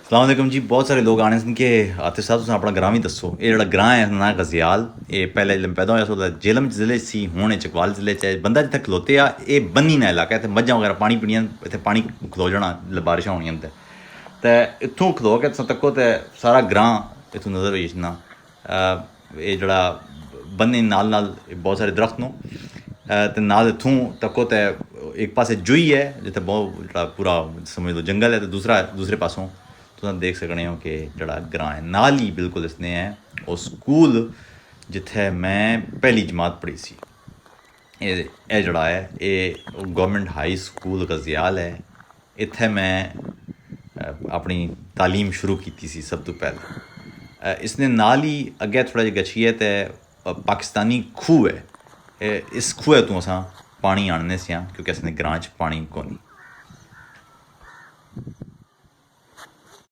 अस्सलाम वालेकुम जी। बहुत सारे लोग आने सुन के आतिफ साहब तुम अपना ग्रां भी दसो। ये जो ग्रां है ना गजियाल, ये पहले जब पैदा होया सो जेलम जिले सी, हुण चकवाल जिले च बंदा जिथे खलोते आ, ये बन्नी ना इलाका है, मज्जां वगैरह पानी पीनियां, इतने पानी खलो जाना बारिशां होनियां ते इत्थों खलो के तुस तक्को तो सारा ग्रां इत्थों नज़र होई जाना। ये जड़ा बन्ने नाल नाल बहुत सारे दरख्त न ते नाल इत्थों तक्को तो एक पासे जुई है जिथे बहुत जड़ा पूरा समझ लो जंगल है, तो दूसरे पासों तुम देख सकने हो कि जड़ा ग्रां है नाल ही बिल्कुल इसने है वो स्कूल जिथे मैं पहली जमात पढ़ी सी। ये जड़ा है ये गवर्नमेंट हाई स्कूल गजियाल है। इत्थे मैं अपनी तालीम शुरू की सी सब तो पहले। इसने नाल ही अगे थोड़ा जिहा गच्छिए तो पाकिस्तानी खूह है। इस खूह तो असां पानी आनने से क्योंकि असने ग्रां च पानी कोनी।